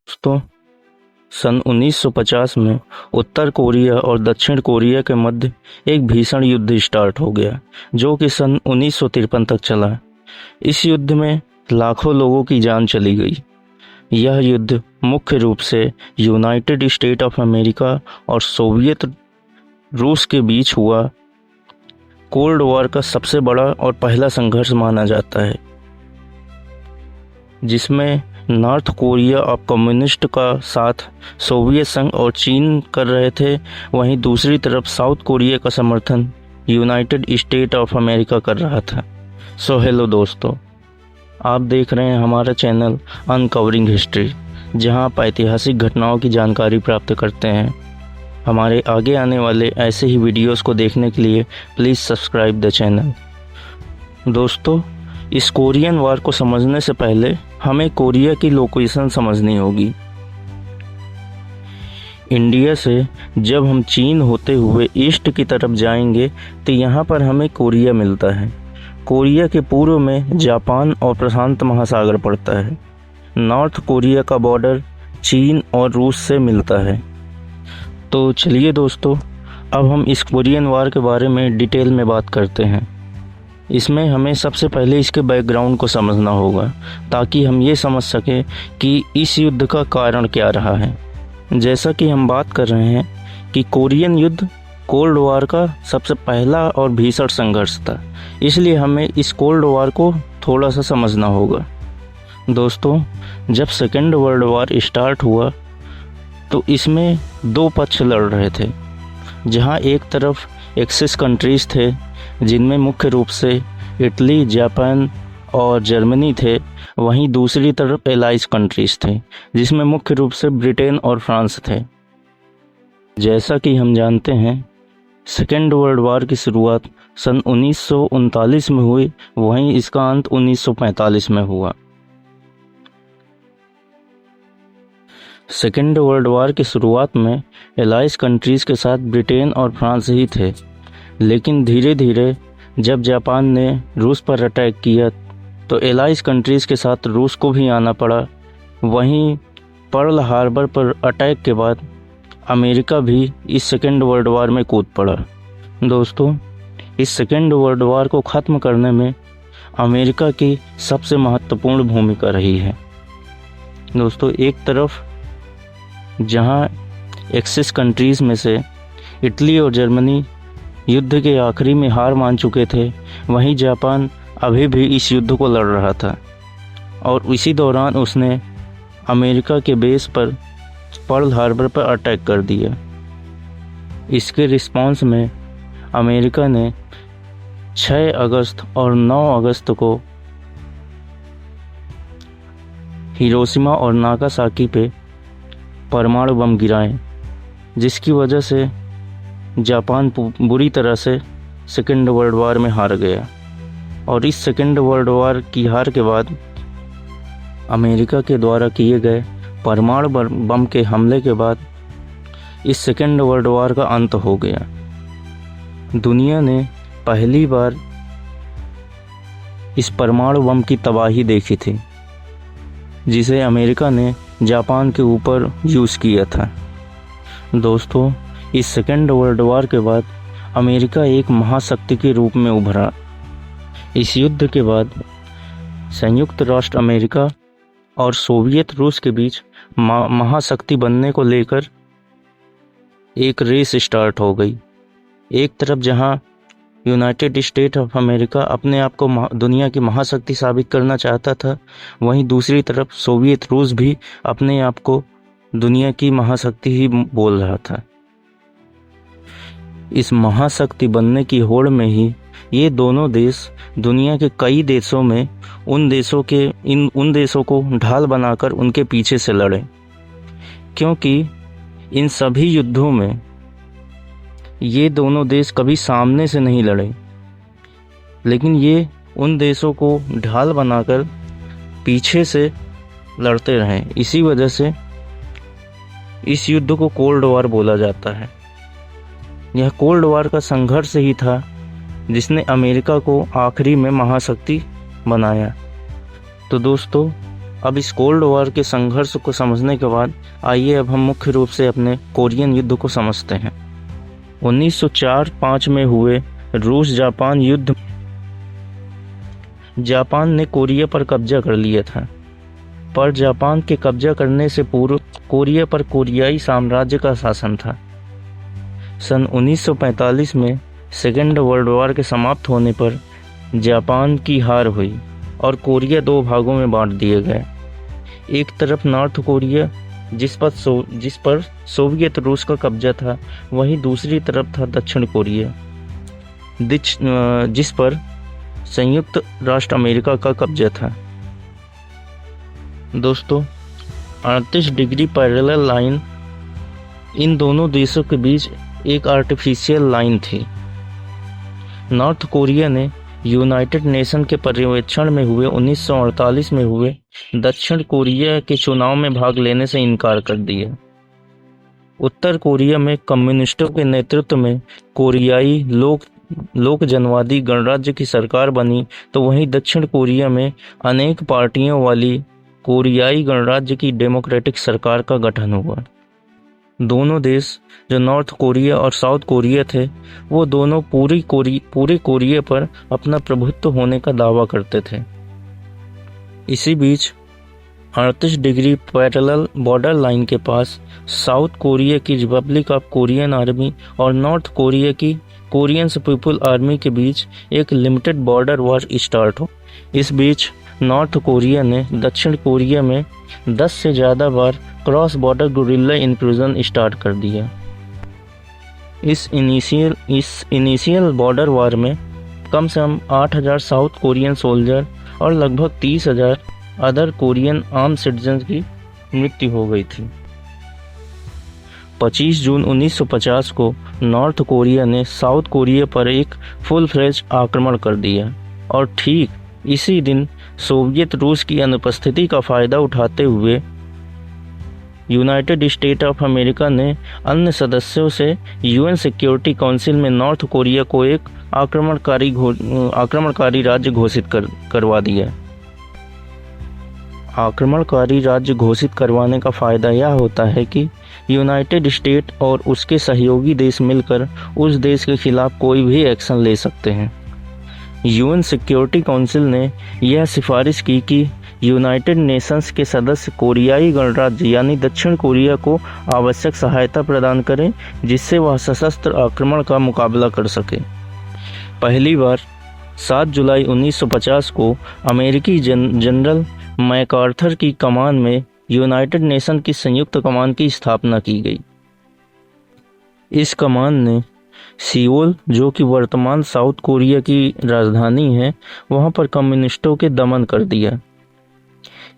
दोस्तों, सन 1950 में उत्तर कोरिया और दक्षिण कोरिया के मध्य एक भीषण युद्ध स्टार्ट हो गया, जो कि सन 1953 तक चला। इस युद्ध में लाखों लोगों की जान चली गई। यह युद्ध मुख्य रूप से यूनाइटेड स्टेट ऑफ अमेरिका और सोवियत रूस के बीच हुआ कोल्ड वॉर का सबसे बड़ा और पहला संघर्ष माना जाता है, जिसमें नॉर्थ कोरिया और कम्युनिस्ट का साथ सोवियत संघ और चीन कर रहे थे। वहीं दूसरी तरफ साउथ कोरिया का समर्थन यूनाइटेड स्टेट ऑफ अमेरिका कर रहा था। सो हेलो दोस्तों, आप देख रहे हैं हमारा चैनल अनकवरिंग हिस्ट्री, जहां आप ऐतिहासिक घटनाओं की जानकारी प्राप्त करते हैं। हमारे आगे आने वाले ऐसे ही वीडियोस को देखने के लिए प्लीज़ सब्सक्राइब द चैनल। दोस्तों, इस कोरियन वार को समझने से पहले हमें कोरिया की लोकेशन समझनी होगी। इंडिया से जब हम चीन होते हुए ईस्ट की तरफ जाएंगे तो यहाँ पर हमें कोरिया मिलता है। कोरिया के पूर्व में जापान और प्रशांत महासागर पड़ता है। नॉर्थ कोरिया का बॉर्डर चीन और रूस से मिलता है। तो चलिए दोस्तों, अब हम इस कोरियन वार के बारे में डिटेल में बात करते हैं। इसमें हमें सबसे पहले इसके बैकग्राउंड को समझना होगा, ताकि हम ये समझ सकें कि इस युद्ध का कारण क्या रहा है। जैसा कि हम बात कर रहे हैं कि कोरियन युद्ध कोल्ड वॉर का सबसे पहला और भीषण संघर्ष था, इसलिए हमें इस कोल्ड वॉर को थोड़ा सा समझना होगा। दोस्तों, जब सेकेंड वर्ल्ड वॉर स्टार्ट हुआ तो इसमें दो पक्ष लड़ रहे थे, जहां एक तरफ एक्सिस कंट्रीज थे, जिनमें मुख्य रूप से इटली, जापान और जर्मनी थे। वहीं दूसरी तरफ एलाइज कंट्रीज थे, जिसमें मुख्य रूप से ब्रिटेन और फ्रांस थे। जैसा कि हम जानते हैं, सेकेंड वर्ल्ड वॉर की शुरुआत सन 1939 में हुई, वहीं इसका अंत 1945 में हुआ। सेकेंड वर्ल्ड वॉर की शुरुआत में एलाइज कंट्रीज के साथ ब्रिटेन और फ्रांस ही थे, लेकिन धीरे धीरे जब जापान ने रूस पर अटैक किया तो एलाइज कंट्रीज के साथ रूस को भी आना पड़ा। वहीं पर्ल हार्बर पर अटैक के बाद अमेरिका भी इस सेकेंड वर्ल्ड वॉर में कूद पड़ा। दोस्तों, इस सेकेंड वर्ल्ड वॉर को ख़त्म करने में अमेरिका की सबसे महत्वपूर्ण भूमिका रही है। दोस्तों, एक तरफ जहां एक्सिस कंट्रीज़ में से इटली और जर्मनी युद्ध के आखिरी में हार मान चुके थे, वहीं जापान अभी भी इस युद्ध को लड़ रहा था और इसी दौरान उसने अमेरिका के बेस पर पर्ल हार्बर पर अटैक कर दिया। इसके रिस्पांस में अमेरिका ने 6 अगस्त और 9 अगस्त को हिरोशिमा और नागासाकी पे परमाणु बम गिराए, जिसकी वजह से जापान बुरी तरह से सेकेंड वर्ल्ड वॉर में हार गया। और इस सेकेंड वर्ल्ड वॉर की हार के बाद अमेरिका के द्वारा किए गए परमाणु बम के हमले के बाद इस सेकेंड वर्ल्ड वॉर का अंत हो गया। दुनिया ने पहली बार इस परमाणु बम की तबाही देखी थी, जिसे अमेरिका ने जापान के ऊपर यूज़ किया था। दोस्तों, इस सेकेंड वर्ल्ड वॉर के बाद अमेरिका एक महाशक्ति के रूप में उभरा। इस युद्ध के बाद संयुक्त राष्ट्र अमेरिका और सोवियत रूस के बीच महाशक्ति बनने को लेकर एक रेस स्टार्ट हो गई। एक तरफ जहां यूनाइटेड स्टेट ऑफ अमेरिका अपने आप को दुनिया की महाशक्ति साबित करना चाहता था, वहीं दूसरी तरफ सोवियत रूस भी अपने आप को दुनिया की महाशक्ति ही बोल रहा था। इस महाशक्ति बनने की होड़ में ही ये दोनों देश दुनिया के कई देशों में उन देशों को ढाल बनाकर उनके पीछे से लड़े, क्योंकि इन सभी युद्धों में ये दोनों देश कभी सामने से नहीं लड़े, लेकिन ये उन देशों को ढाल बनाकर पीछे से लड़ते रहे। इसी वजह से इस युद्ध को कोल्ड वॉर बोला जाता है। यह कोल्ड वॉर का संघर्ष ही था जिसने अमेरिका को आखिरी में महाशक्ति बनाया। तो दोस्तों, अब इस कोल्ड वॉर के संघर्ष को समझने के बाद आइए अब हम मुख्य रूप से अपने कोरियन युद्ध को समझते हैं। 1904-05 में हुए रूस जापान युद्ध, जापान ने कोरिया पर कब्जा कर लिया था, पर जापान के कब्जा करने से पूर्व कोरिया पर कोरियाई साम्राज्य का शासन था। सन 1945 में सेकेंड वर्ल्ड वॉर के समाप्त होने पर जापान की हार हुई और कोरिया दो भागों में बांट दिए गए। एक तरफ नॉर्थ कोरिया जिस पर सोवियत रूस का कब्जा था, वहीं दूसरी तरफ था दक्षिण कोरिया जिस पर संयुक्त राष्ट्र अमेरिका का कब्जा था। दोस्तों, 38 डिग्री पैरेलल लाइन इन दोनों देशों के बीच एक आर्टिफिशियल लाइन थी। नॉर्थ कोरिया ने यूनाइटेड नेशन के पर्यवेक्षण में हुए 1948 में हुए दक्षिण कोरिया के चुनाव में भाग लेने से इनकार कर दिया। उत्तर कोरिया में कम्युनिस्टों के नेतृत्व में कोरियाई लोक जनवादी गणराज्य की सरकार बनी, तो वहीं दक्षिण कोरिया में अनेक पार्टियों वाली कोरियाई गणराज्य की डेमोक्रेटिक सरकार का गठन हुआ। दोनों देश जो नॉर्थ कोरिया और साउथ कोरिया थे, वो दोनों पूरे कोरिया पर अपना प्रभुत्व होने का दावा करते थे। इसी बीच 38 डिग्री पैरेलल बॉर्डर लाइन के पास साउथ कोरिया की रिपब्लिक ऑफ कोरियन आर्मी और नॉर्थ कोरिया की कोरियन पीपुल आर्मी के बीच एक लिमिटेड बॉर्डर वॉर स्टार्ट हो। इस बीच नॉर्थ कोरिया ने दक्षिण कोरिया में 10 से ज़्यादा बार cross border guerrilla inclusion start कर दिया। इस इनिशियल बॉर्डर वॉर में कम से कम 8,000 साउथ कोरियन सोल्जर और लगभग 30,000 अदर कोरियन आर्म सिटीजन की मृत्यु हो गई थी। 25 जून 1950 को नॉर्थ कोरिया ने साउथ कोरिया पर एक फुल फ्लेज आक्रमण कर दिया और ठीक इसी दिन सोवियत रूस की अनुपस्थिति का फायदा उठाते हुए यूनाइटेड स्टेट ऑफ अमेरिका ने अन्य सदस्यों से यूएन सिक्योरिटी काउंसिल में नॉर्थ कोरिया को एक आक्रमणकारी राज्य घोषित करवा दिया। आक्रमणकारी राज्य घोषित करवाने का फायदा यह होता है कि यूनाइटेड स्टेट और उसके सहयोगी देश मिलकर उस देश के खिलाफ कोई भी एक्शन ले सकते हैं। यूएन सिक्योरिटी काउंसिल ने यह सिफारिश की कि यूनाइटेड नेशंस के सदस्य कोरियाई गणराज्य यानी दक्षिण कोरिया को आवश्यक सहायता प्रदान करें, जिससे वह सशस्त्र आक्रमण का मुकाबला कर सके। पहली बार 7 जुलाई 1950 को अमेरिकी जनरल मैकार्थर की कमान में यूनाइटेड नेशन की संयुक्त कमान की स्थापना की गई। इस कमान ने सियोल, जो कि वर्तमान साउथ कोरिया की राजधानी है, वहां पर कम्युनिस्टों के दमन कर दिया।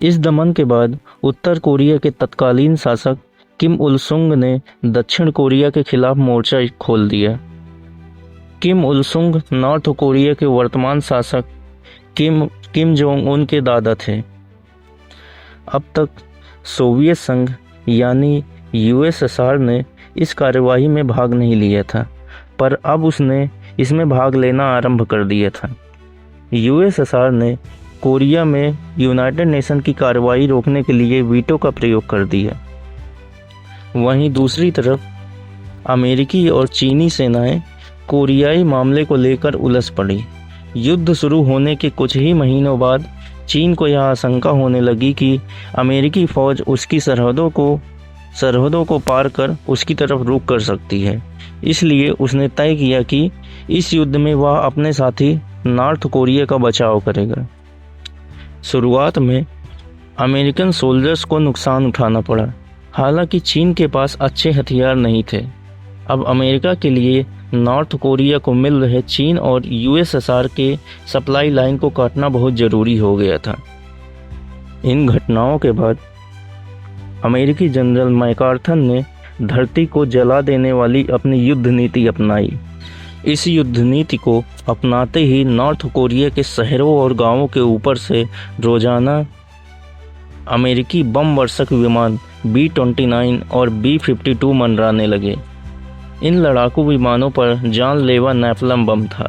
इस दमन के बाद उत्तर कोरिया के तत्कालीन शासक किम उल सुंग ने दक्षिण कोरिया के खिलाफ मोर्चा खोल दिया। किम उल सुंग नॉर्थ कोरिया के वर्तमान शासक किम जोंग उन के दादा थे। अब तक सोवियत संघ यानी यूएसएसआर ने इस कार्यवाही में भाग नहीं लिया था, पर अब उसने इसमें भाग लेना आरंभ कर दिया था। यूएसएसआर ने कोरिया में यूनाइटेड नेशन की कार्रवाई रोकने के लिए वीटो का प्रयोग कर दिया। वहीं दूसरी तरफ अमेरिकी और चीनी सेनाएं कोरियाई मामले को लेकर उलझ पड़ी। युद्ध शुरू होने के कुछ ही महीनों बाद चीन को यह आशंका होने लगी कि अमेरिकी फौज उसकी सरहदों को पार कर उसकी तरफ रुख कर सकती है। इसलिए उसने तय किया कि इस युद्ध में वह अपने साथी नॉर्थ कोरिया का बचाव करेगा। शुरुआत में अमेरिकन सोल्जर्स को नुकसान उठाना पड़ा, हालांकि चीन के पास अच्छे हथियार नहीं थे। अब अमेरिका के लिए नॉर्थ कोरिया को मिल रहे चीन और यूएसएसआर के सप्लाई लाइन को काटना बहुत ज़रूरी हो गया था। इन घटनाओं के बाद अमेरिकी जनरल मैकार्थर ने धरती को जला देने वाली अपनी युद्ध नीति अपनाई। इस युद्ध नीति को अपनाते ही नॉर्थ कोरिया के शहरों और गांवों के ऊपर से रोजाना अमेरिकी बम वर्षक विमान B-29 और B-52 मंडराने लगे। इन लड़ाकू विमानों पर जानलेवा नैपलम बम था।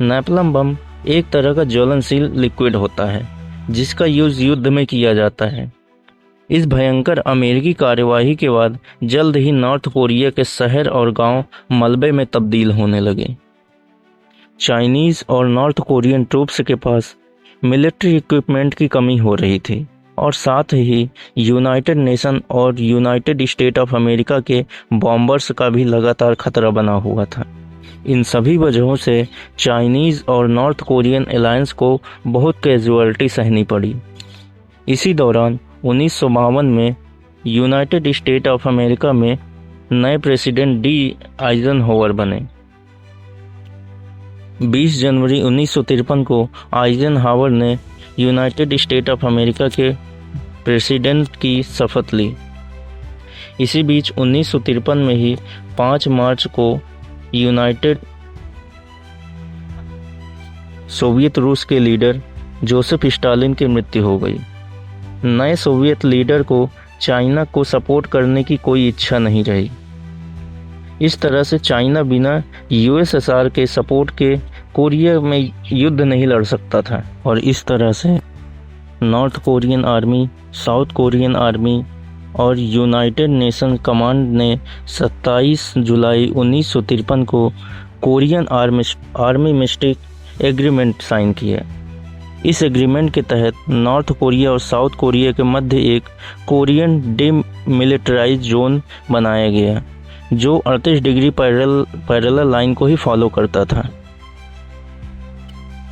नैपलम बम एक तरह का ज्वलनशील लिक्विड होता है जिसका यूज युद्ध में किया जाता है। इस भयंकर अमेरिकी कार्यवाही के बाद जल्द ही नॉर्थ कोरिया के शहर और गांव मलबे में तब्दील होने लगे। चाइनीज और नॉर्थ कोरियन ट्रूप्स के पास मिलिट्री इक्विपमेंट की कमी हो रही थी और साथ ही यूनाइटेड नेशन और यूनाइटेड स्टेट ऑफ अमेरिका के बॉम्बर्स का भी लगातार खतरा बना हुआ था। इन सभी वजहों से चाइनीज और नॉर्थ कोरियन अलायंस को बहुत कैजुअलिटी सहनी पड़ी। इसी दौरान 1952 में यूनाइटेड स्टेट ऑफ अमेरिका में नए प्रेसिडेंट डी आइजनहोवर बने। 20 जनवरी 1953 को आइजनहावर ने यूनाइटेड स्टेट ऑफ अमेरिका के प्रेसिडेंट की शपथ ली। इसी बीच 1953 में ही 5 मार्च को सोवियत रूस के लीडर जोसेफ स्टालिन की मृत्यु हो गई। नए सोवियत लीडर को चाइना को सपोर्ट करने की कोई इच्छा नहीं रही। इस तरह से चाइना बिना यूएसएसआर के सपोर्ट के कोरिया में युद्ध नहीं लड़ सकता था और इस तरह से north Korean army, south Korean army और यूनाइटेड नेशन कमांड ने 27 जुलाई 1953 को कोरियन आर्मिमिस्टिक एग्रीमेंट साइन किया। इस एग्रीमेंट के तहत नॉर्थ कोरिया और साउथ कोरिया के मध्य एक कोरियन डिमिलिटराइज जोन बनाया गया जो 38 डिग्री पैरेलल लाइन को ही फॉलो करता था।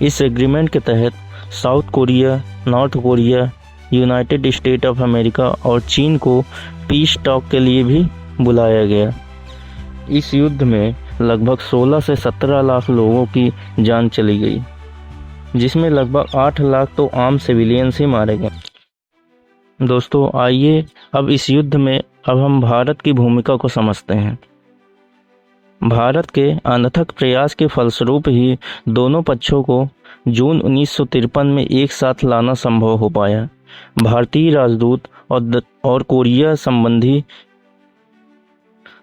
इस एग्रीमेंट के तहत south Korea, north Korea, United state of America और चीन को पीस टॉक के लिए भी बुलाया गया। इस युद्ध में लगभग 16 से 17 लाख लोगों की जान चली गई, जिसमें लगभग 8 लाख तो आम सिविलियंस ही मारे गए। दोस्तों, आइए अब इस युद्ध में हम भारत की भूमिका को समझते हैं। भारत के अनथक प्रयास के फलस्वरूप ही दोनों पक्षों को जून 1953 में एक साथ लाना संभव हो पाया। भारतीय राजदूत और कोरिया संबंधी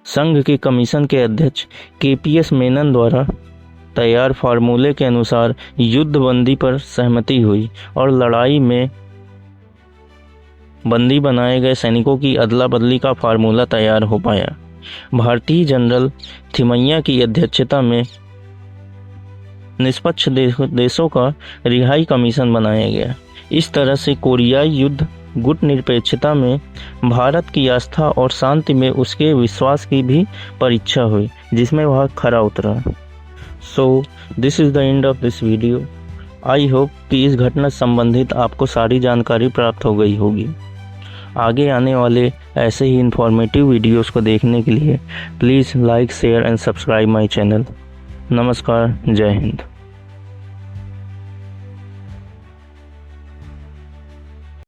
संघ के कमीशन के अध्यक्ष केपीएस मेनन द्वारा तैयार फार्मूले के अनुसार युद्ध बंदी पर सहमति हुई और लड़ाई में बंदी बनाए गए सैनिकों की अदला बदली का फार्मूला तैयार हो पाया। भारतीय जनरल थिमैया की अध्यक्षता में निष्पक्ष देशों का रिहाई कमीशन बनाया गया। इस तरह से कोरियाई युद्ध गुट निरपेक्षता में भारत की आस्था और शांति में उसके विश्वास की भी परीक्षा हुई, जिसमें वह खरा उतरा। So this is the end of this video. I hope कि इस घटना संबंधित आपको सारी जानकारी प्राप्त हो गई होगी। आगे आने वाले ऐसे ही इंफॉर्मेटिव वीडियोस को देखने के लिए please like, share and subscribe my channel. नमस्कार, जय हिंद।